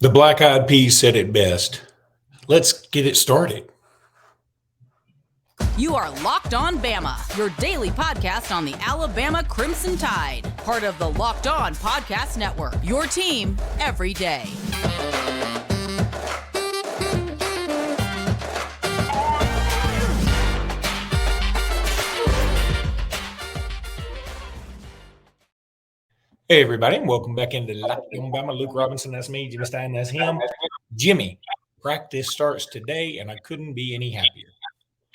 The Black Eyed Peas said it best. Let's get it started. You are Locked On Bama, your daily podcast on the Alabama Crimson Tide, part of the Locked On Podcast Network, your team every day. Hey, everybody, and welcome back into Locked On Bama. Luke Robinson, that's me. Jimmy Stein, that's him. Jimmy, practice starts today, and I couldn't be any happier.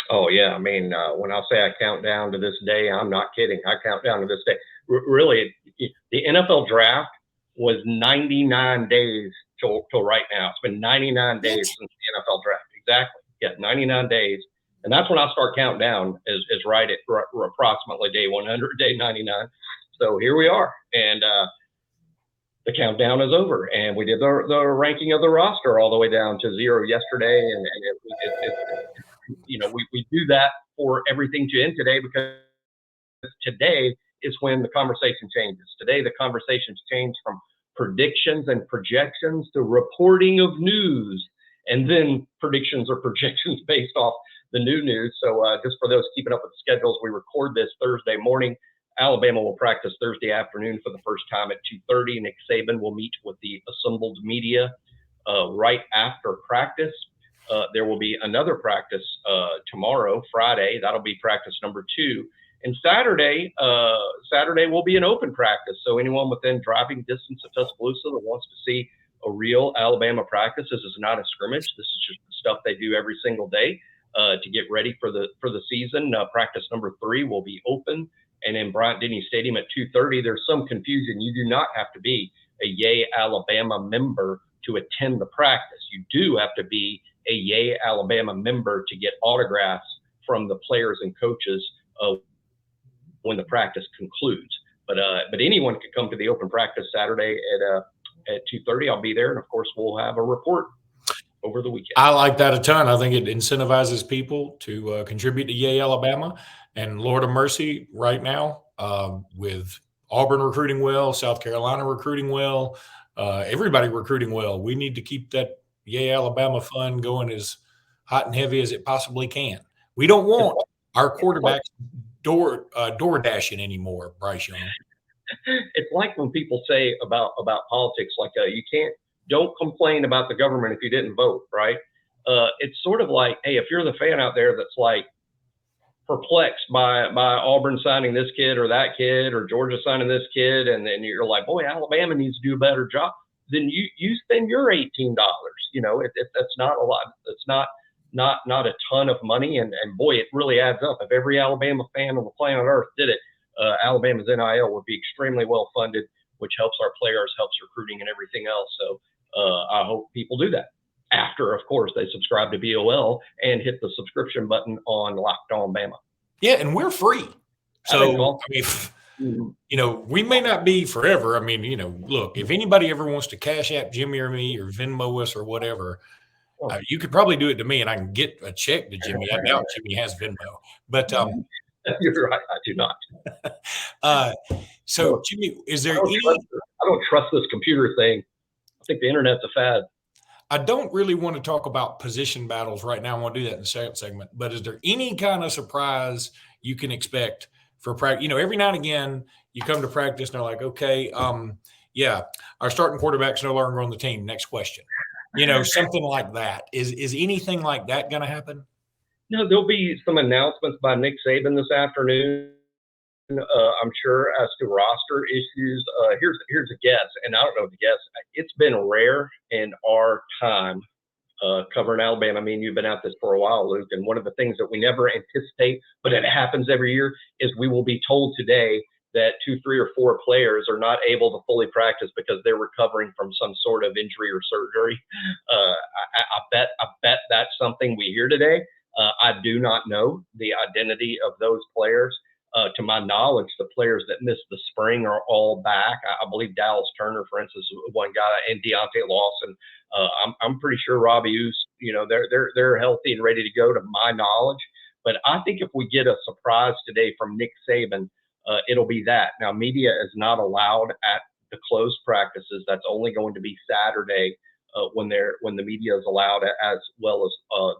Oh, yeah. I mean, when I say I count down to this day, I'm not kidding. I count down to this day. Really, the NFL draft was 99 days till right now. It's been 99 days since the NFL draft. Exactly. Yeah, 99 days. And that's when I start counting down is right at approximately day 100, day 99. So here we are. And the countdown is over. And we did the ranking of the roster all the way down to 0 yesterday. And we do that for everything to end today because today is when the conversation changes. Today, the conversations change from predictions and projections to reporting of news, and then predictions or projections based off the new news. So just for those keeping up with the schedules, we record this Thursday morning. Alabama will practice Thursday afternoon for the first time at 2:30. Nick Saban will meet with the assembled media right after practice. There will be another practice tomorrow, Friday. That'll be practice number 2. And Saturday will be an open practice. So anyone within driving distance of Tuscaloosa that wants to see a real Alabama practice, this is not a scrimmage. This is just the stuff they do every single day to get ready for the season. Practice number 3 will be open. And in Bryant-Denny Stadium at 2:30, there's some confusion. You do not have to be a Yay Alabama member to attend the practice. You do have to be a Yay Alabama member to get autographs from the players and coaches when the practice concludes. But anyone can come to the open practice Saturday at 2:30. I'll be there, and of course we'll have a report over the weekend. I like that a ton. I think it incentivizes people to contribute to Yay Alabama. And Lord of mercy, right now, with Auburn recruiting well, South Carolina recruiting well, everybody recruiting well, we need to keep that Yay Alabama fund going as hot and heavy as it possibly can. We don't want our quarterbacks door dashing anymore, Bryce Young. It's like when people say about politics, like don't complain about the government if you didn't vote, right? It's sort of like, hey, if you're the fan out there that's like perplexed by Auburn signing this kid or that kid or Georgia signing this kid, and then you're like, boy, Alabama needs to do a better job, then you spend your $18. That's not a lot. It's not a ton of money, and boy, it really adds up. If every Alabama fan on the planet Earth did it, Alabama's NIL would be extremely well funded, which helps our players, helps recruiting, and everything else. So I hope people do that after, of course, they subscribe to BOL and hit the subscription button on Locked On Bama. Yeah, and we're free. So, we may not be forever. I mean, look, if anybody ever wants to Cash App Jimmy or me or Venmo us or whatever, you could probably do it to me and I can get a check to Jimmy. I doubt Jimmy has Venmo. But you're right, I do not. So, Jimmy, is there I don't trust this computer thing. I think the internet's a fad. I don't really want to talk about position battles right now. I want to do that in the second segment. But is there any kind of surprise you can expect for practice? Every now and again, you come to practice and they're like, okay, our starting quarterback's no longer on the team. Next question. Something like that. Is anything like that going to happen? No, there'll be some announcements by Nick Saban this afternoon. I'm sure, as to roster issues. Here's a guess, and I don't know the guess. It's been rare in our time covering Alabama. I mean, you've been at this for a while, Luke, and one of the things that we never anticipate, but it happens every year, is we will be told today that 2, 3, or 4 players are not able to fully practice because they're recovering from some sort of injury or surgery. I bet that's something we hear today. I do not know the identity of those players. To my knowledge, the players that missed the spring are all back. I believe Dallas Turner, for instance, one guy, and Deontay Lawson. I'm pretty sure Robbie Ouse, they're healthy and ready to go, to my knowledge. But I think if we get a surprise today from Nick Saban, it'll be that. Now, media is not allowed at the closed practices. That's only going to be Saturday when the media is allowed, as well as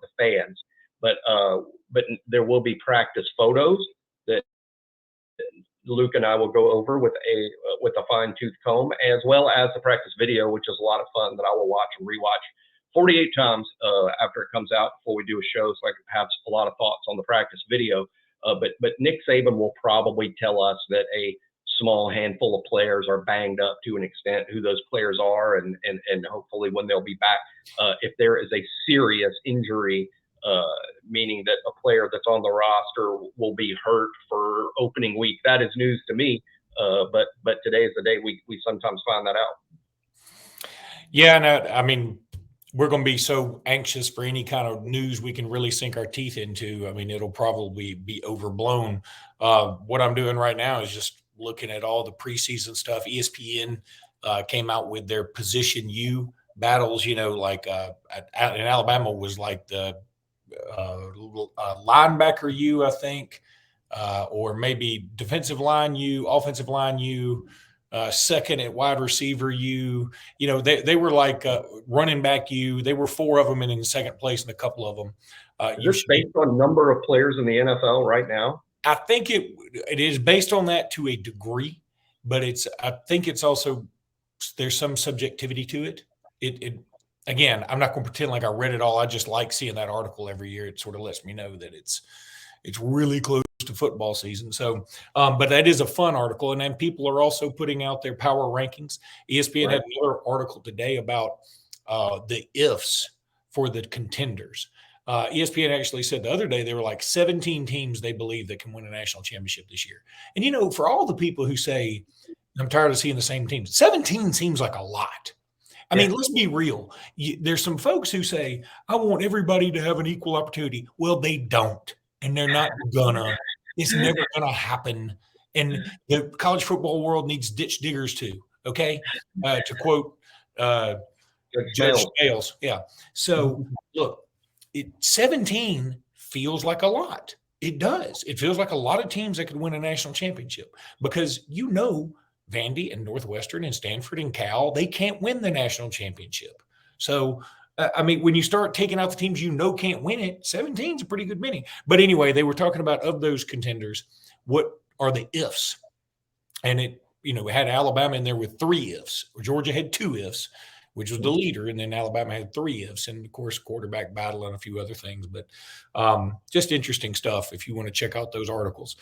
the fans. But there will be practice photos that Luke and I will go over with a fine tooth comb, as well as the practice video, which is a lot of fun that I will watch and rewatch 48 times after it comes out before we do a show, so I can have a lot of thoughts on the practice video. But Nick Saban will probably tell us that a small handful of players are banged up to an extent, who those players are, and hopefully when they'll be back. If there is a serious injury, meaning that a player that's on the roster will be hurt for opening week, that is news to me. But today is the day we sometimes find that out. Yeah, and I mean, we're going to be so anxious for any kind of news we can really sink our teeth into. I mean, it'll probably be overblown. What I'm doing right now is just looking at all the preseason stuff. ESPN came out with their position U battles, like in Alabama was like the linebacker U, I think, or maybe defensive line U, offensive line U, second at wide receiver U. They were like running back U. They were 4 of them and in second place in a couple of them. Is this based on number of players in the NFL right now? I think it is based on that to a degree, but I think it's also, there's some subjectivity to it. Again, I'm not going to pretend like I read it all. I just like seeing that article every year. It sort of lets me know that it's really close to football season. So, but that is a fun article. And then people are also putting out their power rankings. ESPN had another article today about the ifs for the contenders. ESPN actually said the other day there were like 17 teams they believe that can win a national championship this year. And, for all the people who say, I'm tired of seeing the same teams, 17 seems like a lot. I mean, let's be real. There's some folks who say, I want everybody to have an equal opportunity. Well, they don't, and they're not gonna. It's never gonna happen. And the college football world needs ditch diggers too, okay? To quote Judge Scales. Yeah. So, look, 17 feels like a lot. It does. It feels like a lot of teams that could win a national championship because Vandy and Northwestern and Stanford and Cal, they can't win the national championship. So, I mean, when you start taking out the teams can't win it, 17 is a pretty good many. But anyway, they were talking about, of those contenders, what are the ifs? And it had Alabama in there with 3 ifs. Georgia had 2 ifs, which was the leader, and then Alabama had 3 ifs, and, of course, quarterback battle and a few other things. But just interesting stuff if you want to check out those articles.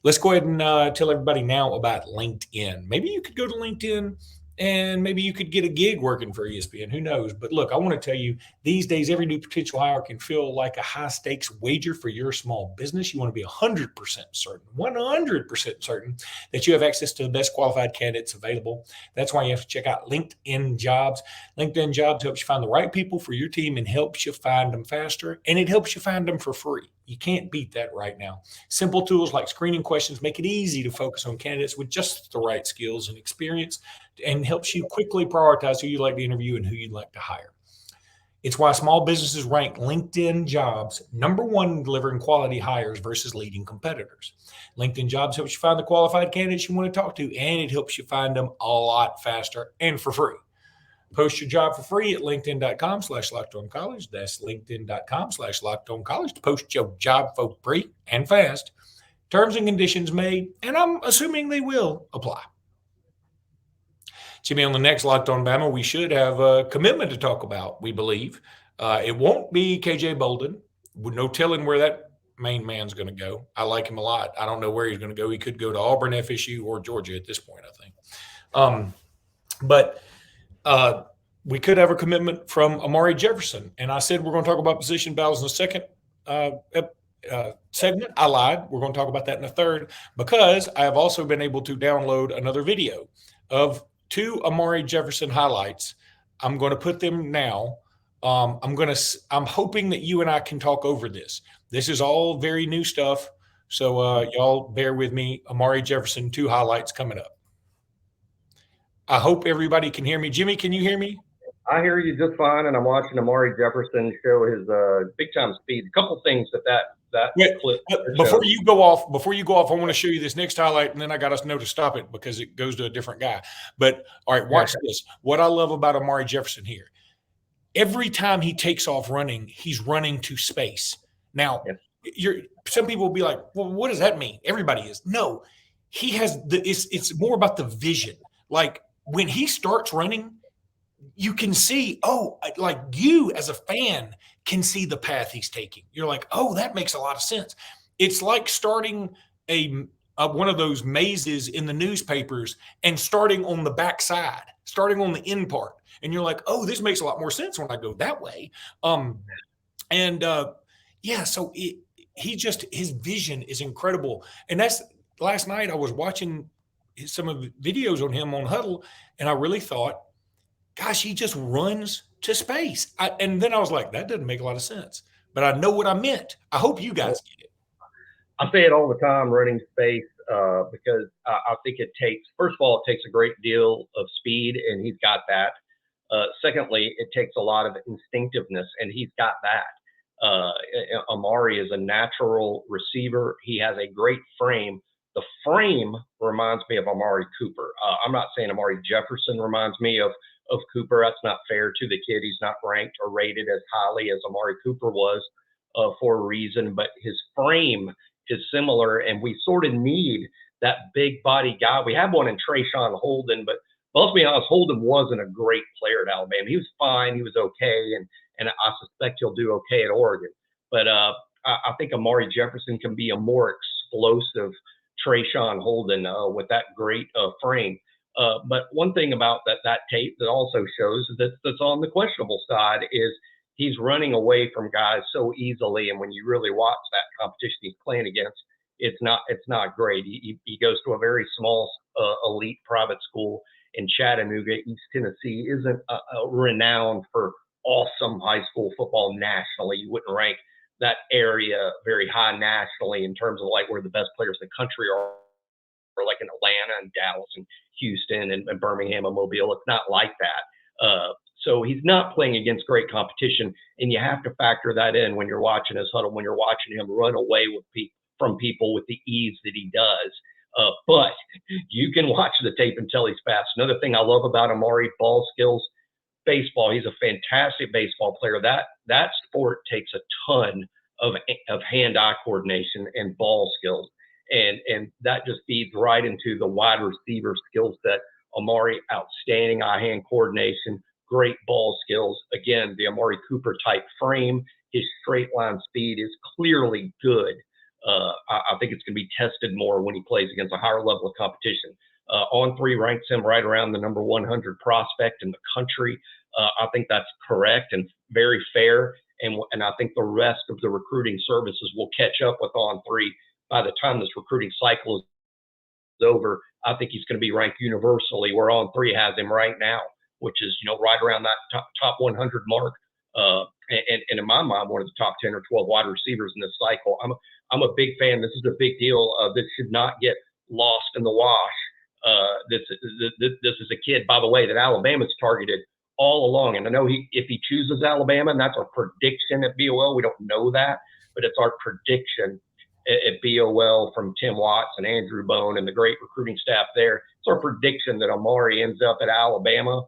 Let's go ahead and tell everybody now about LinkedIn. Maybe you could go to LinkedIn and maybe you could get a gig working for ESPN. Who knows? But look, I want to tell you, these days, every new potential hire can feel like a high-stakes wager for your small business. You want to be 100% certain that you have access to the best qualified candidates available. That's why you have to check out LinkedIn Jobs. LinkedIn Jobs helps you find the right people for your team and helps you find them faster, and it helps you find them for free. You can't beat that right now. Simple tools like screening questions make it easy to focus on candidates with just the right skills and experience, and helps you quickly prioritize who you'd like to interview and who you'd like to hire. It's why small businesses rank LinkedIn Jobs #1 in delivering quality hires versus leading competitors. LinkedIn Jobs helps you find the qualified candidates you want to talk to, and it helps you find them a lot faster and for free. Post your job for free at linkedin.com/lockedoncollege. That's linkedin.com/lockedoncollege to post your job for free and fast. Terms and conditions may, and I'm assuming they will, apply. Jimmy, on the next Locked On Bama, we should have a commitment to talk about, we believe. It won't be KJ Bolden. With no telling where that main man's going to go. I like him a lot. I don't know where he's going to go. He could go to Auburn, FSU, or Georgia at this point, I think. But we could have a commitment from Amari Jefferson. And I said we're going to talk about position battles in the second segment. I lied. We're going to talk about that in the third, because I have also been able to download another video of 2 Amari Jefferson highlights. I'm going to put them now. I'm hoping that you and I can talk over this. This is all very new stuff. So y'all bear with me. Amari Jefferson, 2 highlights coming up. I hope everybody can hear me. Jimmy, can you hear me? I hear you just fine, and I'm watching Amari Jefferson show his big-time speed. A couple things that clip. Before you go off, I want to show you this next highlight, and then I got us know to stop it because it goes to a different guy. But all right, watch this. What I love about Amari Jefferson here, every time he takes off running, he's running to space. Now, some people will be like, well, what does that mean? Everybody is. No, he has it's more about the vision. Like when he starts running, you can see, like you as a fan can see the path he's taking. You're like, oh, that makes a lot of sense. It's like starting one of those mazes in the newspapers and starting on the backside, starting on the end part. And you're like, oh, this makes a lot more sense when I go that way. So his vision is incredible. And that's last night I was watching some of the videos on him on Huddle, and I really thought, gosh, he just runs to space. And then I was like, that doesn't make a lot of sense. But I know what I meant. I hope you guys get it. I say it all the time, running space, because I think it takes, first of all, it takes a great deal of speed, and he's got that. Secondly, it takes a lot of instinctiveness, and he's got that. Amari is a natural receiver. He has a great frame. The frame reminds me of Amari Cooper. I'm not saying Amari Jefferson reminds me of Cooper. That's not fair to the kid. He's not ranked or rated as highly as Amari Cooper was for a reason, but his frame is similar, and we sort of need that big body guy. We have one in Trayshawn Holden, but let's be honest, Holden wasn't a great player at Alabama. He was fine. He was okay, and I suspect he'll do okay at Oregon. But I think Amari Jefferson can be a more explosive Trayshawn Holden with that great frame. But one thing about that tape that also shows that's on the questionable side is he's running away from guys so easily. And when you really watch that competition he's playing against, it's not great. He goes to a very small elite private school in Chattanooga. East Tennessee isn't renowned for awesome high school football nationally. You wouldn't rank that area very high nationally in terms of like where the best players in the country are, or like in Atlanta and Dallas and Houston and Birmingham and Mobile. It's not like that. So he's not playing against great competition, and you have to factor that in when you're watching his huddle, when you're watching him run away from people with the ease that he does. But you can watch the tape and tell he's fast. Another thing I love about Amari, ball skills, baseball. He's a fantastic baseball player. That sport takes a ton of hand-eye coordination and ball skills. And that just feeds right into the wide receiver skill set. Amari, outstanding eye-hand coordination, great ball skills. Again, the Amari Cooper type frame, his straight line speed is clearly good. I think it's going to be tested more when he plays against a higher level of competition. On3 ranks him right around the number 100 prospect in the country. I think that's correct and very fair. And I think the rest of the recruiting services will catch up with On3 by the time this recruiting cycle is over. I think he's going to be ranked universally where On3 has him right now, which is, right around that top 100 mark. And in my mind, one of the top 10 or 12 wide receivers in this cycle. I'm a big fan. This is a big deal. This should not get lost in the wash. This is a kid, by the way, that Alabama's targeted all along. And I know if he chooses Alabama, and that's our prediction at BOL, we don't know that, but it's our prediction at BOL from Tim Watts and Andrew Bone and the great recruiting staff there. It's our prediction that Amari ends up at Alabama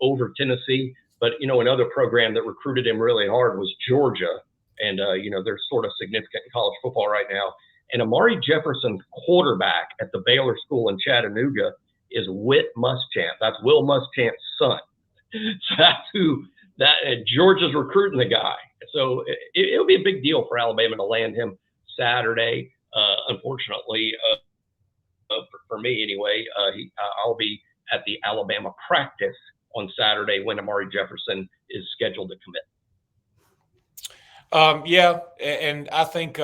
over Tennessee. But, another program that recruited him really hard was Georgia. And, they're sort of significant in college football right now. And Amari Jefferson's quarterback at the Baylor School in Chattanooga is Whit Muschamp. That's Will Muschamp's son. So that's Georgia's recruiting the guy. So it'll be a big deal for Alabama to land him Saturday. Unfortunately, for me anyway, I'll be at the Alabama practice on Saturday when Amari Jefferson is scheduled to commit. Yeah, and I think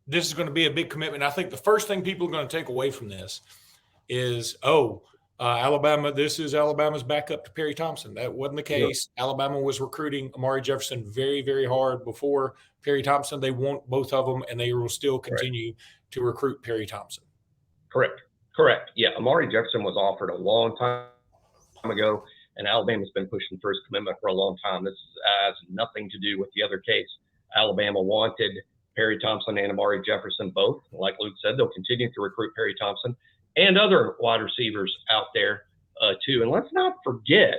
this is going to be a big commitment. I think the first thing people are going to take away from this is, Alabama, this is Alabama's backup to Perry Thompson. That wasn't the case. Yeah. Alabama was recruiting Amari Jefferson very, very hard before Perry Thompson. They want both of them, and they will still continue to recruit Perry Thompson. Correct. Yeah, Amari Jefferson was offered a long time ago, and Alabama's been pushing for his commitment for a long time. This has nothing to do with the other case. Alabama wanted Perry Thompson and Amari Jefferson both. Like Luke said, they'll continue to recruit Perry Thompson and other wide receivers out there too. And let's not forget,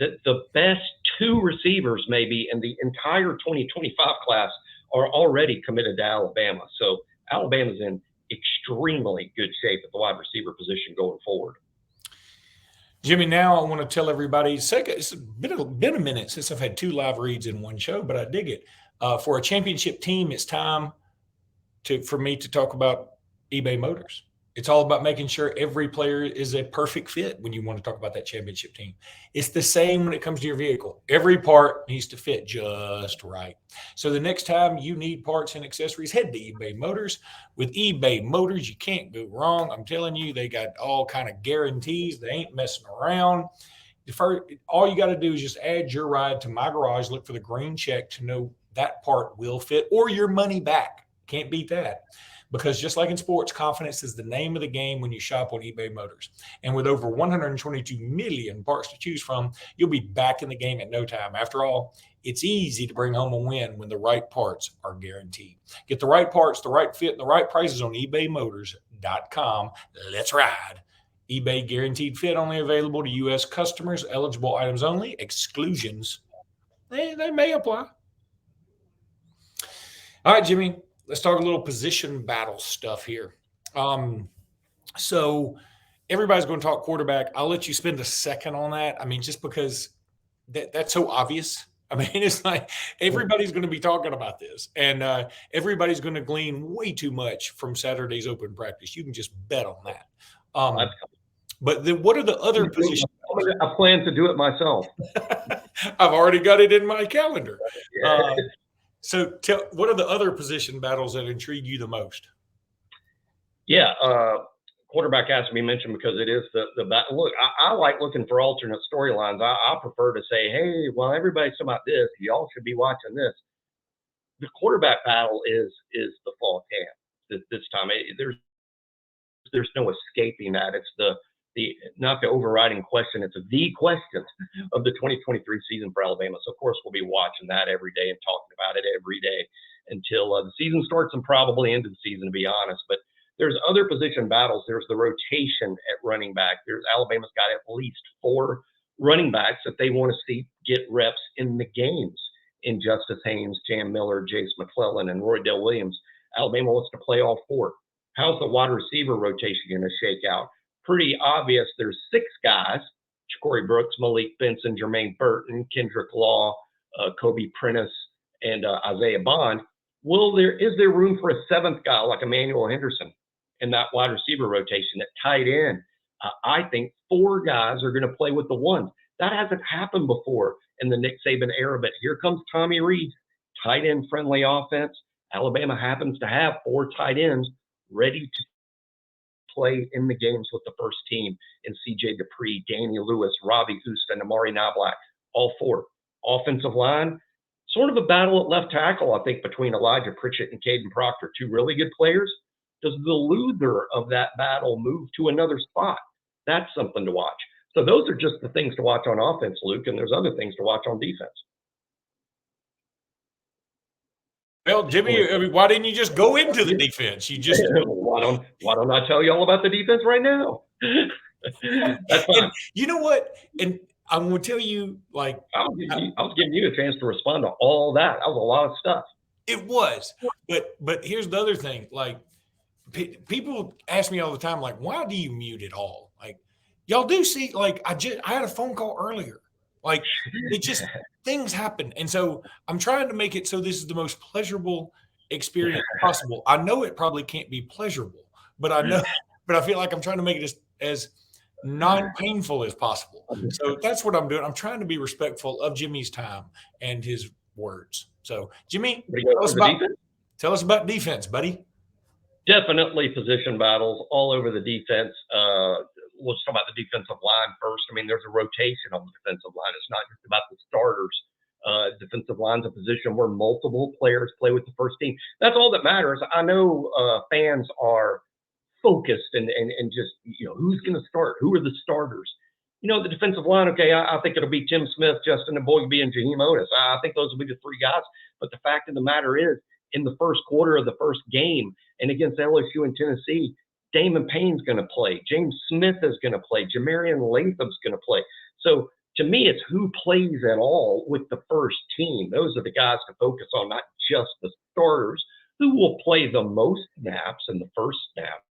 that the best 2 receivers maybe in the entire 2025 class are already committed to Alabama. So Alabama's in extremely good shape at the wide receiver position going forward. Jimmy, now I want to tell everybody, it's been a minute since I've had 2 live reads in one show, but I dig it. For a championship team, it's time for me to talk about eBay Motors. It's all about making sure every player is a perfect fit when you want to talk about that championship team. It's the same when it comes to your vehicle. Every part needs to fit just right. So the next time you need parts and accessories, head to eBay Motors. With eBay Motors, you can't go wrong. I'm telling you, they got all kind of guarantees. They ain't messing around. All you got to do is just add your ride to My Garage. Look for the green check to know that part will fit or your money back. Can't beat that. Because just like in sports, confidence is the name of the game when you shop on eBay Motors. And with over 122 million parts to choose from, you'll be back in the game in no time. After all, it's easy to bring home a win when the right parts are guaranteed. Get the right parts, the right fit, and the right prices on ebaymotors.com. Let's ride. eBay guaranteed fit only available to U.S. customers. Eligible items only. Exclusions, they may apply. All right, Jimmy. Let's talk a little position battle stuff here. So everybody's going to talk quarterback. I'll let you spend a second on that. I mean, just because that's so obvious. I mean, it's like everybody's going to be talking about this, and everybody's going to glean way too much from Saturday's open practice. You can just bet on that. But then what are the other positions? I plan to do it myself. I've already got it in my calendar. Yeah. So what are the other position battles that intrigue you the most? Yeah, quarterback has to be mentioned because it is the battle. Look, I like looking for alternate storylines. I prefer to say, hey, well, everybody's talking about this. Y'all should be watching this. The quarterback battle is the fall camp this time. There's no escaping that. It's the not the overriding question. It's the question of the 2023 season for Alabama. So of course we'll be watching that every day and talking about it every day until the season starts and probably into the season, to be honest. But there's other position battles. There's the rotation at running back. Alabama's got at least 4 running backs that they want to see get reps in the games in Justice Haynes, Jam Miller, Jace McClellan, and Roydell Williams. Alabama wants to play all 4. How's the wide receiver rotation going to shake out? Pretty obvious. There's 6 guys: Corey Brooks, Malik Benson, Jermaine Burton, Kendrick Law, Kobe Prentice, and Isaiah Bond. Is there room for a 7th guy like Emmanuel Henderson in that wide receiver rotation at tight end? I think 4 guys are going to play with the ones. That hasn't happened before in the Nick Saban era, but here comes Tommy Reed, tight end friendly offense. Alabama happens to have 4 tight ends ready to play in the games with the first team in C.J. Dupree, Danny Lewis, Robbie Houston, Amari Knobloch, all 4. Offensive line, sort of a battle at left tackle, I think, between Elijah Pritchett and Caden Proctor, 2 really good players. Does the loser of that battle move to another spot? That's something to watch. So those are just the things to watch on offense, Luke, and there's other things to watch on defense. Well, Jimmy, I mean, why didn't you just go into the defense? You just why don't I tell you all about the defense right now? That's fine. And you know what? And I'm going to tell you, like, I was giving you a chance to respond to all that. That was a lot of stuff. It was, but here's the other thing. Like, people ask me all the time, like, why do you mute it all? Like, y'all do see, like, I had a phone call earlier. Like, it just things happen, and so I'm trying to make it so this is the most pleasurable experience possible. I know it probably can't be pleasurable, but I feel like I'm trying to make it as non-painful as possible. So that's what I'm doing. I'm trying to be respectful of Jimmy's time and his words. So, Jimmy, tell us about defense, buddy. Definitely position battles all over the defense. Let's talk about the defensive line first. I mean, there's a rotation on the defensive line. It's not just about the starters. Defensive line's a position where multiple players play with the first team. That's all that matters. I know fans are focused and just, who's going to start? Who are the starters? The defensive line, okay, I think it'll be Tim Smith, Justin Boygby, and Jaheim Otis. I think those will be the 3 guys. But the fact of the matter is, in the first quarter of the first game and against LSU and Tennessee, Damon Payne's going to play. James Smith is going to play. Jamarian Latham's going to play. So to me, it's who plays at all with the first team. Those are the guys to focus on, not just the starters who will play the most snaps in the first snap.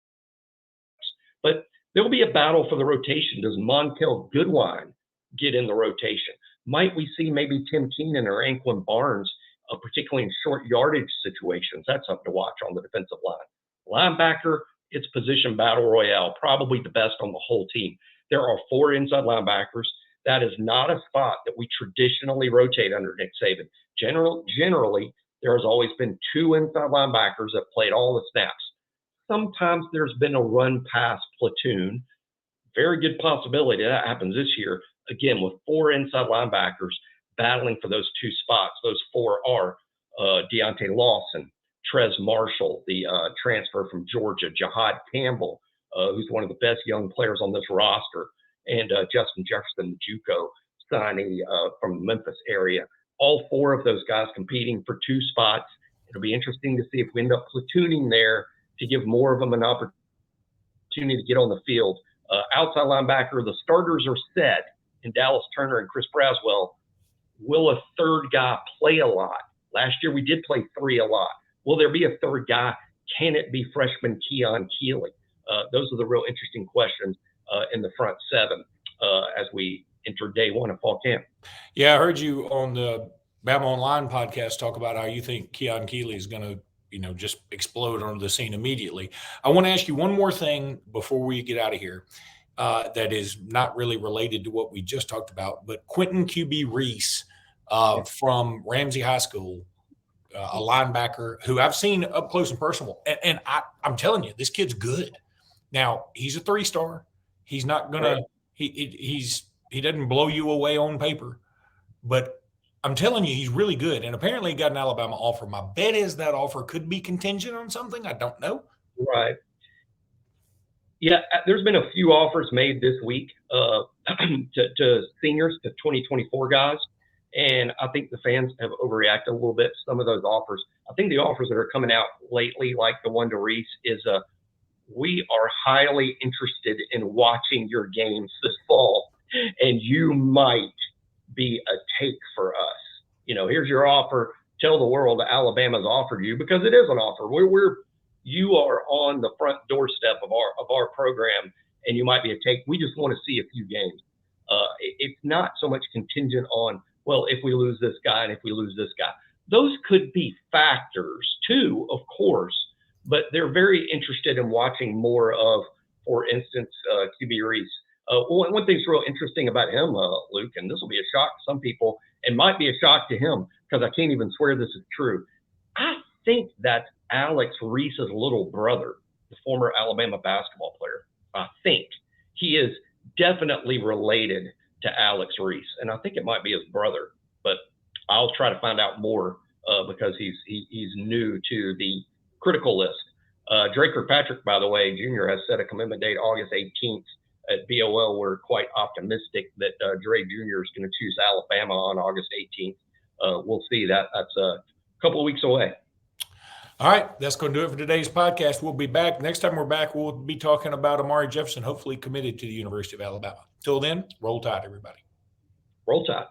But there'll be a battle for the rotation. Does Montel Goodwine get in the rotation? Might we see maybe Tim Keenan or Anquan Barnes, particularly in short yardage situations? That's something to watch on the defensive line. Linebacker, it's position battle royale, probably the best on the whole team. There are 4 inside linebackers. That is not a spot that we traditionally rotate under Nick Saban. Generally, there has always been 2 inside linebackers that played all the snaps. Sometimes there's been a run-pass platoon. Very good possibility that happens this year, again, with 4 inside linebackers battling for those 2 spots. Those 4 are Deontay Lawson, Trez Marshall, the transfer from Georgia, Jihad Campbell, who's one of the best young players on this roster, and Justin Jefferson, the JUCO signee from the Memphis area. All 4 of those guys competing for 2 spots. It'll be interesting to see if we end up platooning there to give more of them an opportunity to get on the field. Outside linebacker, the starters are set in Dallas Turner and Chris Braswell. Will a third guy play a lot? Last year we did play 3 a lot. Will there be a third guy? Can it be freshman Keon Keeley? Those are the real interesting questions in the front 7 as we enter day 1 of fall camp. Yeah, I heard you on the Bama Online podcast talk about how you think Keon Keeley is going to, just explode onto the scene immediately. I want to ask you one more thing before we get out of here that is not really related to what we just talked about, but Quentin QB Reese from Ramsey High School, a linebacker who I've seen up close and personal. And I'm telling you, this kid's good. Now, he's a 3-star. He's not going to he doesn't blow you away on paper, but I'm telling you, he's really good. And apparently he got an Alabama offer. My bet is that offer could be contingent on something. I don't know. Right. Yeah, there's been a few offers made this week to seniors, to 2024 guys. And I think the fans have overreacted a little bit to some of those offers. I think the offers that are coming out lately, like the one to Reese, is we are highly interested in watching your games this fall, and you might be a take for us. Here's your offer. Tell the world Alabama's offered you, because it is an offer. You are on the front doorstep of our program, and you might be a take. We just want to see a few games. It's not so much contingent on, well, if we lose this guy and if we lose this guy. Those could be factors too, of course, but they're very interested in watching more of, for instance, QB Reese. One thing's real interesting about him, Luke, and this will be a shock to some people and might be a shock to him because I can't even swear this is true. I think that's Alex Reese's little brother, the former Alabama basketball player. I think he is definitely related to Alex Reese, and I think it might be his brother, but I'll try to find out more because he's new to the critical list. Drake Kirkpatrick, by the way, Jr. has set a commitment date August 18th. At BOL, we're quite optimistic that Dre Jr. is going to choose Alabama on August 18th. We'll see. That's a couple of weeks away. All right, that's going to do it for today's podcast. We'll be back. Next time we're back, we'll be talking about Amari Jefferson, hopefully committed to the University of Alabama. Till then, roll tide, everybody. Roll tide.